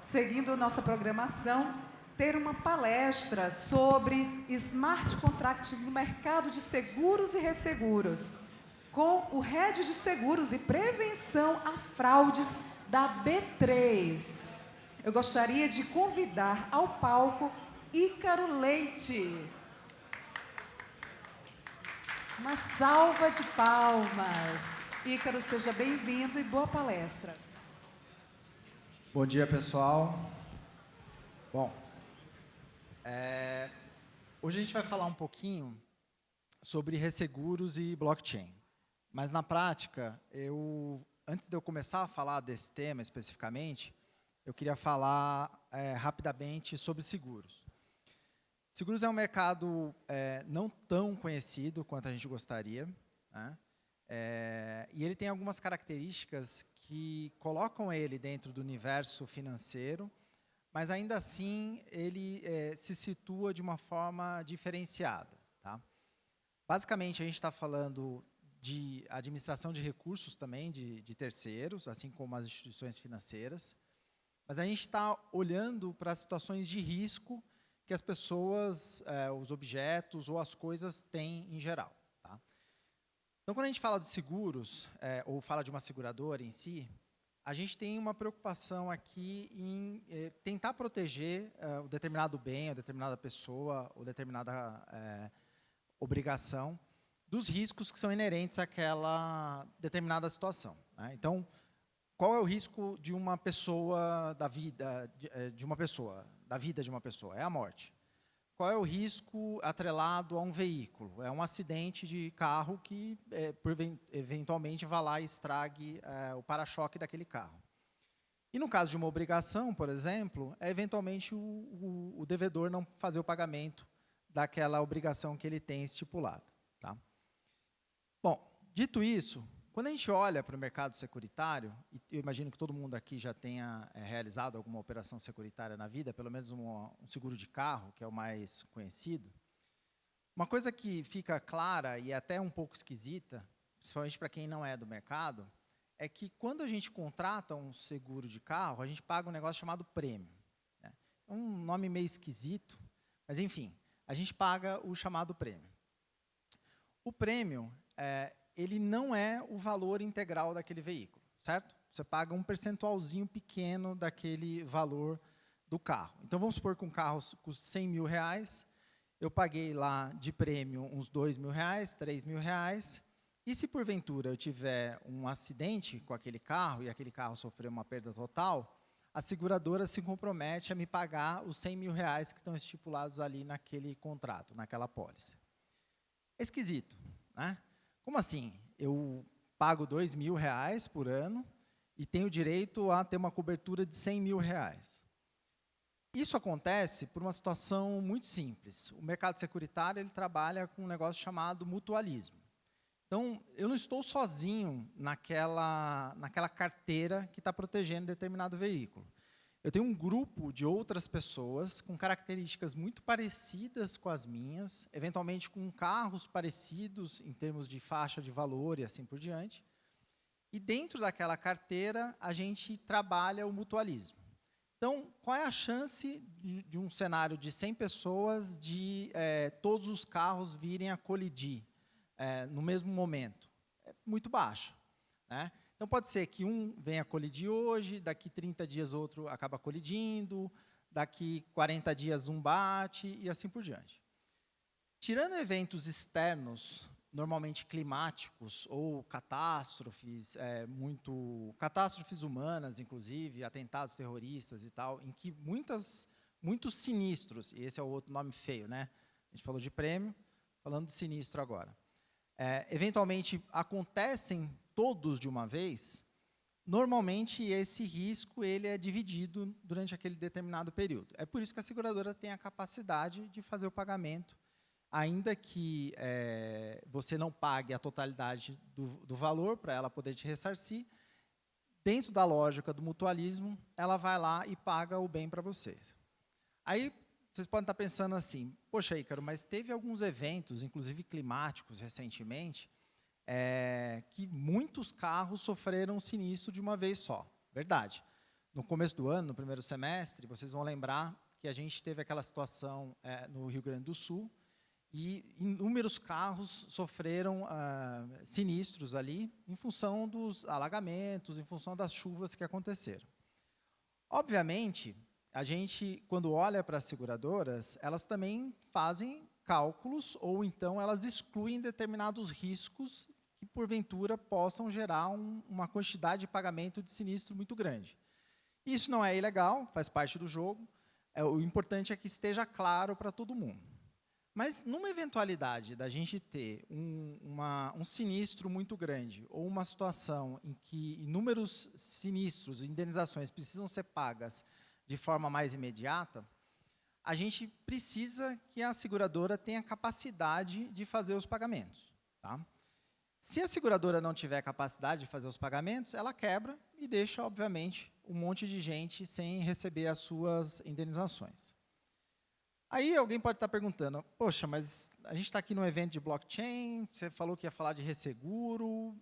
seguindo nossa programação, ter uma palestra sobre smart contracts no mercado de seguros e resseguros, com o Head de Seguros e Prevenção a Fraudes da B3. Eu gostaria de convidar ao palco Ícaro Leite. Uma salva de palmas. Ícaro, seja bem-vindo e boa palestra. Bom dia, pessoal. Bom, hoje a gente vai falar um pouquinho sobre resseguros e blockchain. Mas, na prática, antes de eu começar a falar desse tema especificamente, eu queria falar rapidamente sobre seguros. Seguros é um mercado não tão conhecido quanto a gente gostaria, né? E ele tem algumas características que colocam ele dentro do universo financeiro, mas ainda assim ele se situa de uma forma diferenciada. Tá? Basicamente, a gente está falando de administração de recursos também, de terceiros, assim como as instituições financeiras, mas a gente está olhando para as situações de risco que as pessoas, os objetos ou as coisas têm em geral. Tá? Então, quando a gente fala de seguros, ou fala de uma seguradora em si, a gente tem uma preocupação aqui em tentar proteger o determinado bem, ou determinada pessoa, ou determinada obrigação, dos riscos que são inerentes àquela determinada situação. Né? Então, qual é o risco de uma pessoa, da vida de uma pessoa, da vida de uma pessoa? É a morte. Qual é o risco atrelado a um veículo? É um acidente de carro que, eventualmente, vá lá e estrague o para-choque daquele carro. E, no caso de uma obrigação, por exemplo, é, eventualmente, o devedor não fazer o pagamento daquela obrigação que ele tem estipulada. Tá? Bom, dito isso, quando a gente olha para o mercado securitário, e eu imagino que todo mundo aqui já tenha realizado alguma operação securitária na vida, pelo menos um seguro de carro, que é o mais conhecido, uma coisa que fica clara e é até um pouco esquisita, principalmente para quem não é do mercado, é que quando a gente contrata um seguro de carro, a gente paga um negócio chamado prêmio. Né? É um nome meio esquisito, mas enfim, a gente paga o chamado prêmio. O prêmio ele não é o valor integral daquele veículo, certo? Você paga um percentualzinho pequeno daquele valor do carro. Então, vamos supor que um carro custa 100 mil reais, eu paguei lá de prêmio uns 2 mil reais, 3 mil reais, e se porventura eu tiver um acidente com aquele carro e aquele carro sofrer uma perda total, a seguradora se compromete a me pagar os 100 mil reais que estão estipulados ali naquele contrato, naquela pólice. É esquisito, né? Como assim? Eu pago 2 mil reais por ano e tenho direito a ter uma cobertura de 100 mil reais. Isso acontece por uma situação muito simples. O mercado securitário ele trabalha com um negócio chamado mutualismo. Então, eu não estou sozinho naquela carteira que está protegendo determinado veículo. Eu tenho um grupo de outras pessoas com características muito parecidas com as minhas, eventualmente com carros parecidos em termos de faixa de valor e assim por diante. E dentro daquela carteira, a gente trabalha o mutualismo. Então, qual é a chance de um cenário de 100 pessoas de todos os carros virem a colidir no mesmo momento? É muito baixa, né? Então, pode ser que um venha colidir hoje, daqui 30 dias outro acaba colidindo, daqui 40 dias um bate e assim por diante. Tirando eventos externos, normalmente climáticos ou catástrofes, catástrofes humanas, inclusive, atentados terroristas e tal, em que muitos sinistros, e esse é o outro nome feio, né? A gente falou de prêmio, falando de sinistro agora. Eventualmente acontecem todos de uma vez, normalmente esse risco ele é dividido durante aquele determinado período. É por isso que a seguradora tem a capacidade de fazer o pagamento, ainda que você não pague a totalidade do valor para ela poder te ressarcir, dentro da lógica do mutualismo, ela vai lá e paga o bem para vocês. Aí, vocês podem estar pensando assim, poxa, Ícaro, mas teve alguns eventos, inclusive climáticos, recentemente, que muitos carros sofreram sinistro de uma vez só. Verdade. no começo do ano, no primeiro semestre, vocês vão lembrar que a gente teve aquela situação no Rio Grande do Sul e inúmeros carros sofreram sinistros ali em função dos alagamentos, em função das chuvas que aconteceram. Obviamente, a gente, quando olha para as seguradoras, elas também fazem cálculos ou então elas excluem determinados riscos que, porventura, possam gerar uma quantidade de pagamento de sinistro muito grande. Isso não é ilegal, faz parte do jogo. O importante é que esteja claro para todo mundo. Mas, numa eventualidade da gente ter um sinistro muito grande ou uma situação em que inúmeros sinistros, indenizações precisam ser pagas de forma mais imediata, a gente precisa que a seguradora tenha capacidade de fazer os pagamentos. Tá? Se a seguradora não tiver capacidade de fazer os pagamentos, ela quebra e deixa, obviamente, um monte de gente sem receber as suas indenizações. Aí alguém pode estar perguntando, poxa, mas a gente está aqui num evento de blockchain, você falou que ia falar de resseguro, o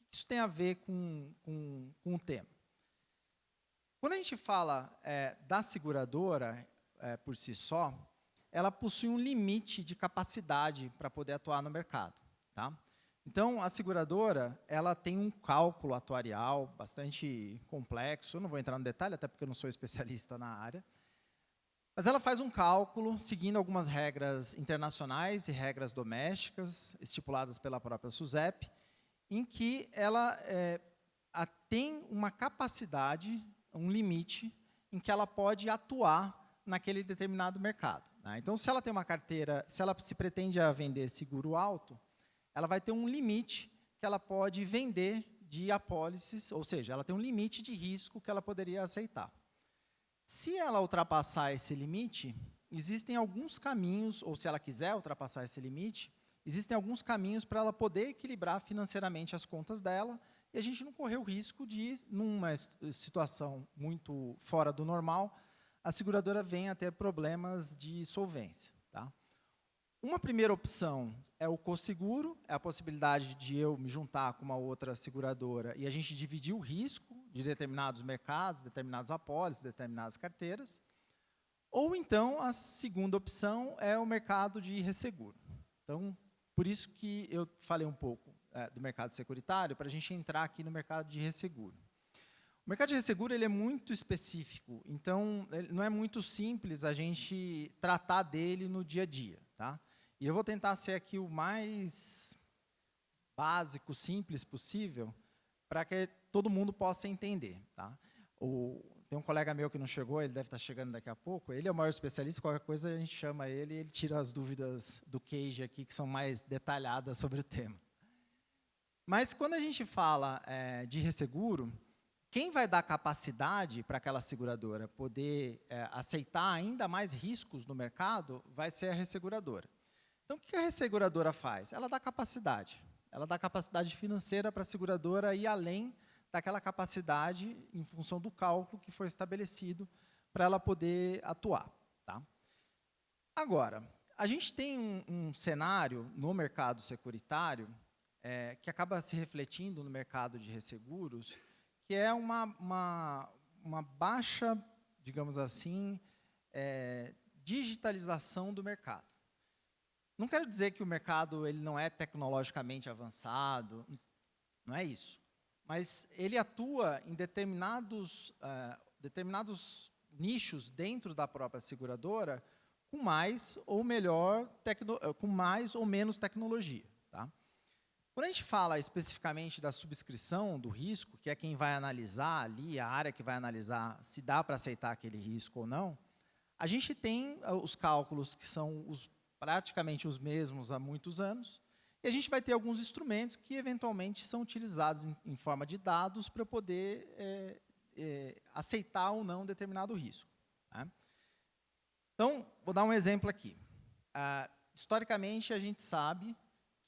que isso tem a ver com o tema? Quando a gente fala da seguradora por si só, ela possui um limite de capacidade para poder atuar no mercado. Tá? Então, a seguradora ela tem um cálculo atuarial bastante complexo, eu não vou entrar no detalhe, até porque eu não sou especialista na área, mas ela faz um cálculo seguindo algumas regras internacionais e regras domésticas, estipuladas pela própria SUSEP, em que ela tem uma capacidade, um limite, em que ela pode atuar naquele determinado mercado. Né? Então, se ela tem uma carteira, se ela se pretende a vender seguro alto, ela vai ter um limite que ela pode vender de apólices, ou seja, ela tem um limite de risco que ela poderia aceitar. Se ela ultrapassar esse limite, existem alguns caminhos, ou se ela quiser ultrapassar esse limite, existem alguns caminhos para ela poder equilibrar financeiramente as contas dela e a gente não correr o risco de, numa situação muito fora do normal, a seguradora venha a ter problemas de solvência. Tá? Uma primeira opção é o cosseguro, é a possibilidade de eu me juntar com uma outra seguradora e a gente dividir o risco de determinados mercados, determinadas apólices, determinadas carteiras. Ou então, a segunda opção é o mercado de resseguro. Então, por isso que eu falei um pouco do mercado securitário, para a gente entrar aqui no mercado de resseguro. O mercado de resseguro ele é muito específico, então não é muito simples a gente tratar dele no dia a dia. Tá? E eu vou tentar ser aqui o mais básico, simples possível, para que todo mundo possa entender. Tá? Tem um colega meu que não chegou, ele deve estar chegando daqui a pouco, ele é o maior especialista, qualquer coisa a gente chama ele e ele tira as dúvidas do Cage aqui, que são mais detalhadas sobre o tema. Mas quando a gente fala de resseguro, quem vai dar capacidade para aquela seguradora poder aceitar ainda mais riscos no mercado vai ser a resseguradora. Então, o que a resseguradora faz? Ela dá capacidade. Ela dá capacidade financeira para a seguradora ir além daquela capacidade em função do cálculo que foi estabelecido para ela poder atuar. Tá? Agora, a gente tem um cenário no mercado securitário que acaba se refletindo no mercado de resseguros, que é uma baixa, digamos assim, digitalização do mercado. Não quero dizer que o mercado ele não é tecnologicamente avançado, não é isso. Mas ele atua em determinados nichos dentro da própria seguradora com mais ou menos tecnologia. Tá? Quando a gente fala especificamente da subscrição do risco, que é quem vai analisar ali, a área que vai analisar se dá para aceitar aquele risco ou não, a gente tem os cálculos que são praticamente os mesmos há muitos anos, e a gente vai ter alguns instrumentos que, eventualmente, são utilizados em forma de dados para poder aceitar ou não determinado risco. Tá? Então, vou dar um exemplo aqui. Historicamente, a gente sabe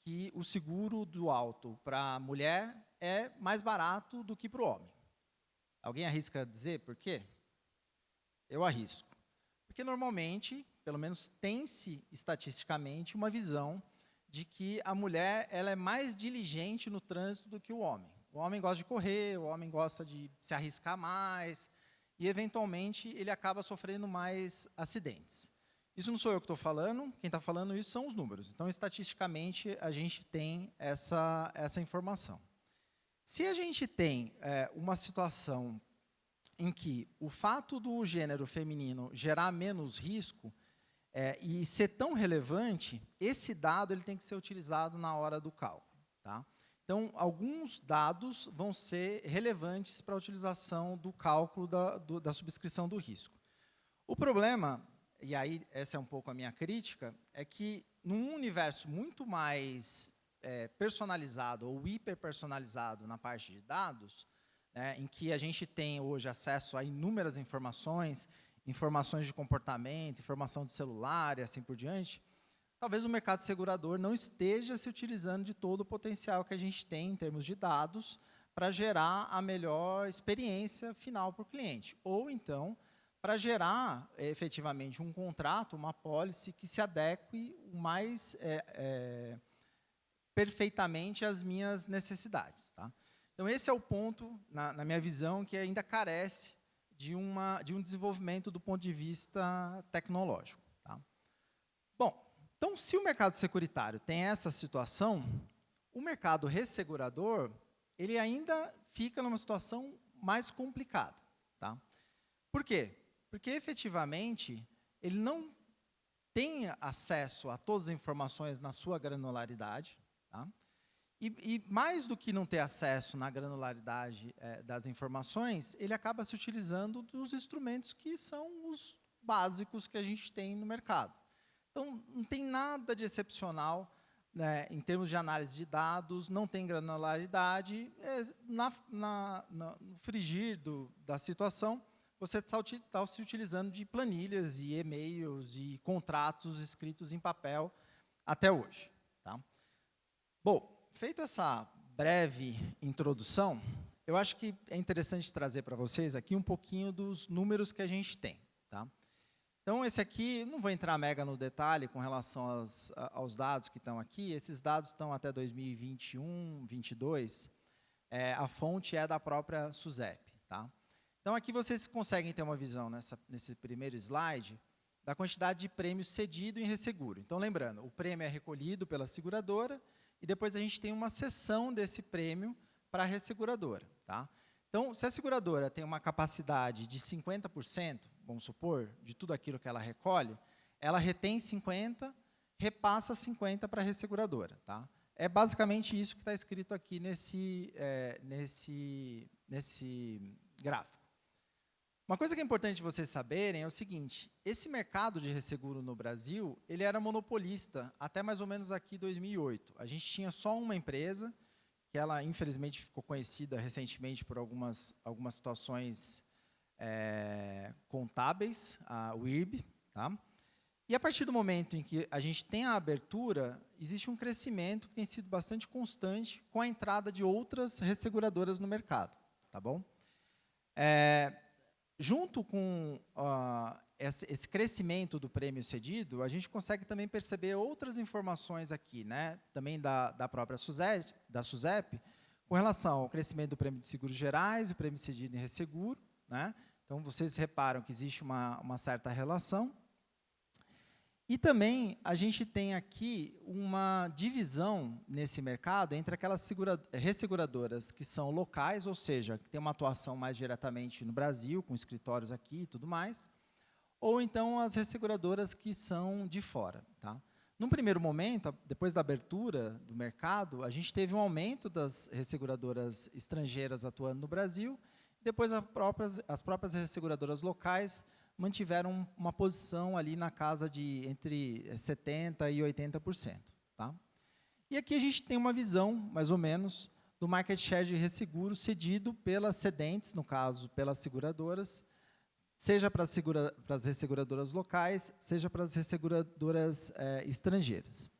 que o seguro do auto para a mulher é mais barato do que para o homem. Alguém arrisca dizer por quê? Eu arrisco. Porque, normalmente, pelo menos tem-se estatisticamente uma visão de que a mulher ela é mais diligente no trânsito do que o homem. O homem gosta de correr, o homem gosta de se arriscar mais, e, eventualmente, ele acaba sofrendo mais acidentes. Isso não sou eu que estou falando, quem está falando isso são os números. Então, estatisticamente, a gente tem essa informação. Se a gente tem uma situação em que o fato do gênero feminino gerar menos risco e ser tão relevante, esse dado ele tem que ser utilizado na hora do cálculo. Tá? Então, alguns dados vão ser relevantes para a utilização do cálculo da subscrição do risco. O problema, e aí essa é um pouco a minha crítica, é que num universo muito mais personalizado ou hiperpersonalizado na parte de dados, em que a gente tem hoje acesso a inúmeras informações, informações de comportamento, informação de celular e assim por diante, talvez o mercado segurador não esteja se utilizando de todo o potencial que a gente tem em termos de dados para gerar a melhor experiência final para o cliente. Ou, então, para gerar, efetivamente, um contrato, uma policy que se adeque o mais perfeitamente às minhas necessidades. Tá? Então, esse é o ponto, na minha visão, que ainda carece de um desenvolvimento do ponto de vista tecnológico. Tá? Bom, então, se o mercado securitário tem essa situação, o mercado ressegurador ele ainda fica numa situação mais complicada. Tá? Por quê? Porque, efetivamente, ele não tem acesso a todas as informações na sua granularidade. Tá? E mais do que não ter acesso na granularidade das informações, ele acaba se utilizando dos instrumentos que são os básicos que a gente tem no mercado. Então, não tem nada de excepcional, né, em termos de análise de dados, não tem granularidade. No frigir da situação, você está se utilizando de planilhas e e-mails e contratos escritos em papel até hoje. Tá? Bom, feita essa breve introdução, eu acho que é interessante trazer para vocês aqui um pouquinho dos números que a gente tem. Tá? Então, esse aqui, não vou entrar mega no detalhe com relação aos dados que estão aqui. Esses dados estão até 2021, 2022. A fonte é da própria SUSEP. Tá? Então, aqui vocês conseguem ter uma visão, nesse primeiro slide, da quantidade de prêmios cedido em resseguro. Então, lembrando, o prêmio é recolhido pela seguradora e depois a gente tem uma cessão desse prêmio para a resseguradora. Tá? Então, se a seguradora tem uma capacidade de 50%, vamos supor, de tudo aquilo que ela recolhe, ela retém 50%, repassa 50% para a resseguradora. Tá? É basicamente isso que está escrito aqui nesse gráfico. Uma coisa que é importante vocês saberem é o seguinte: esse mercado de resseguro no Brasil, ele era monopolista até mais ou menos aqui 2008. A gente tinha só uma empresa, que ela, infelizmente, ficou conhecida recentemente por algumas situações contábeis, a UIRB. Tá? E, a partir do momento em que a gente tem a abertura, existe um crescimento que tem sido bastante constante com a entrada de outras resseguradoras no mercado. Tá bom? Junto com esse crescimento do prêmio cedido, a gente consegue também perceber outras informações aqui, né, também da própria SUSEP, com relação ao crescimento do prêmio de seguros gerais, o prêmio cedido em resseguro. Né? Então, vocês reparam que existe uma certa relação. E também a gente tem aqui uma divisão nesse mercado entre aquelas resseguradoras que são locais, ou seja, que têm uma atuação mais diretamente no Brasil, com escritórios aqui e tudo mais, ou então as resseguradoras que são de fora. Tá? Num primeiro momento, depois da abertura do mercado, a gente teve um aumento das resseguradoras estrangeiras atuando no Brasil, depois as próprias resseguradoras locais mantiveram uma posição ali na casa de entre 70% e 80%. Tá? E aqui a gente tem uma visão, mais ou menos, do market share de resseguro cedido pelas cedentes, no caso, pelas seguradoras, seja para as resseguradoras locais, seja para as resseguradoras estrangeiras.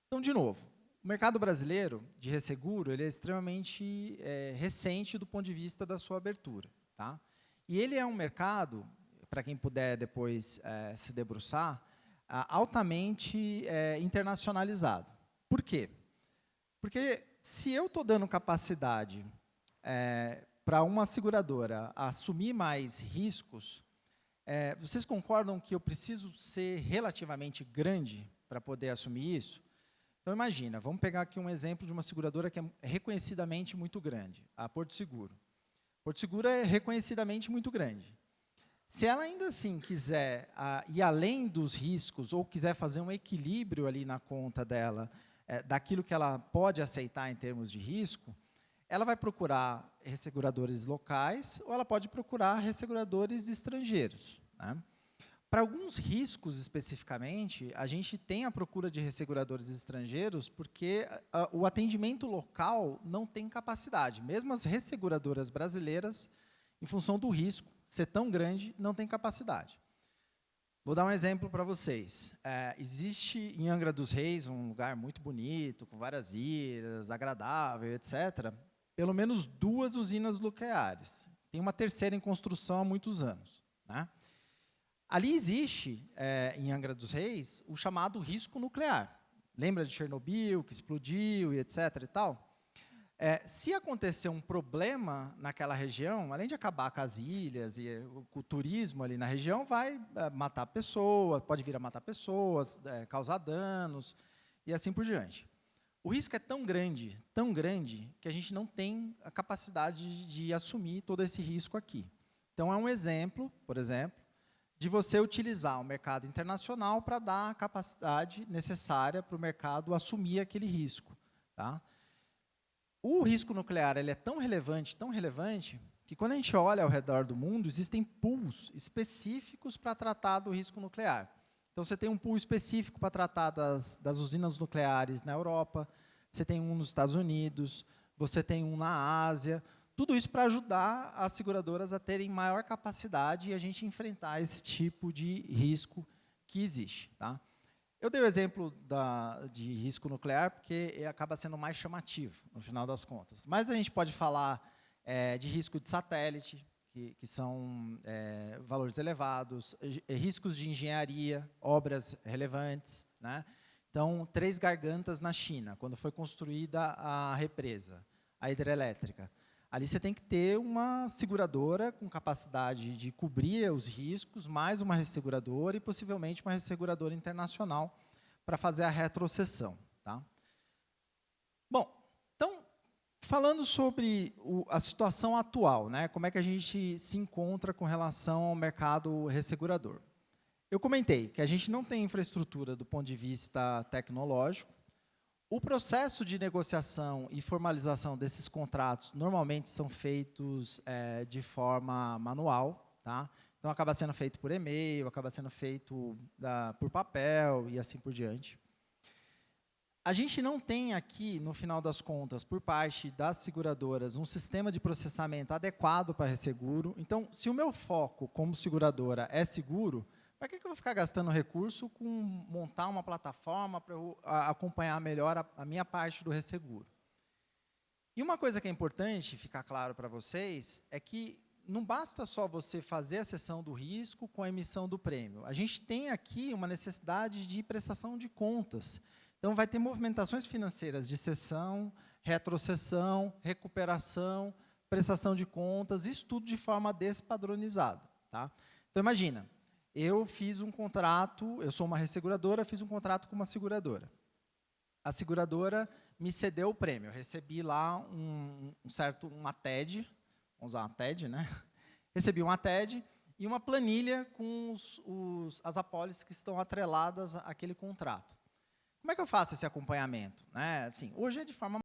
Então, de novo, o mercado brasileiro de resseguro ele é extremamente recente do ponto de vista da sua abertura. Tá? E ele é um mercado, para quem puder depois se debruçar, altamente internacionalizado. Por quê? Porque se eu estou dando capacidade para uma seguradora assumir mais riscos, vocês concordam que eu preciso ser relativamente grande para poder assumir isso? Então, imagina, vamos pegar aqui um exemplo de uma seguradora que é reconhecidamente muito grande, a Porto Seguro. Porto Seguro é reconhecidamente muito grande. Se ela ainda assim quiser ir além dos riscos ou quiser fazer um equilíbrio ali na conta dela, daquilo que ela pode aceitar em termos de risco, ela vai procurar resseguradores locais ou ela pode procurar resseguradores estrangeiros, né? Para alguns riscos especificamente, a gente tem a procura de resseguradores estrangeiros porque o atendimento local não tem capacidade. Mesmo as resseguradoras brasileiras, em função do risco ser tão grande, não tem capacidade. Vou dar um exemplo para vocês. Existe em Angra dos Reis um lugar muito bonito, com várias ilhas, agradável, etc. Pelo menos 2 usinas nucleares. Tem uma terceira em construção há muitos anos, né? Ali existe, em Angra dos Reis, o chamado risco nuclear. Lembra de Chernobyl, que explodiu, e etc. e tal? Se acontecer um problema naquela região, além de acabar com as ilhas e o turismo ali na região, vai matar pessoas, pode vir a matar pessoas, causar danos, e assim por diante. O risco é tão grande, que a gente não tem a capacidade de assumir todo esse risco aqui. Então, é um exemplo, por exemplo, de você utilizar o mercado internacional para dar a capacidade necessária para o mercado assumir aquele risco, tá? O risco nuclear ele é tão relevante, que quando a gente olha ao redor do mundo, existem pools específicos para tratar do risco nuclear. Então, você tem um pool específico para tratar das usinas nucleares na Europa, você tem um nos Estados Unidos, você tem um na Ásia, tudo isso para ajudar as seguradoras a terem maior capacidade e a gente enfrentar esse tipo de risco que existe, tá? Eu dei o exemplo de risco nuclear porque acaba sendo mais chamativo, no final das contas. Mas a gente pode falar de risco de satélite, que são valores elevados, riscos de engenharia, obras relevantes, né? Então, 3 Gargantas na China, quando foi construída a represa, a hidrelétrica. Ali você tem que ter uma seguradora com capacidade de cobrir os riscos, mais uma resseguradora e possivelmente uma resseguradora internacional para fazer a retrocessão, tá? Bom, então, falando sobre a situação atual, né, como é que a gente se encontra com relação ao mercado ressegurador? Eu comentei que a gente não tem infraestrutura do ponto de vista tecnológico. O processo de negociação e formalização desses contratos normalmente são feitos de forma manual, tá? Então, acaba sendo feito por e-mail, acaba sendo feito por papel e assim por diante. A gente não tem aqui, no final das contas, por parte das seguradoras, um sistema de processamento adequado para resseguro. Então, se o meu foco como seguradora é seguro, para que eu vou ficar gastando recurso com montar uma plataforma para eu acompanhar melhor a minha parte do resseguro? E uma coisa que é importante ficar claro para vocês é que não basta só você fazer a cessão do risco com a emissão do prêmio. A gente tem aqui uma necessidade de prestação de contas. Então, vai ter movimentações financeiras de cessão, retrocessão, recuperação, prestação de contas, isso tudo de forma despadronizada, tá? Então, imagina, eu fiz um contrato, eu sou uma resseguradora, fiz um contrato com uma seguradora. A seguradora me cedeu o prêmio, eu recebi lá uma TED, vamos usar uma TED, né? Recebi uma TED e uma planilha com as apólices que estão atreladas àquele contrato. Como é que eu faço esse acompanhamento, né? Assim, hoje é de forma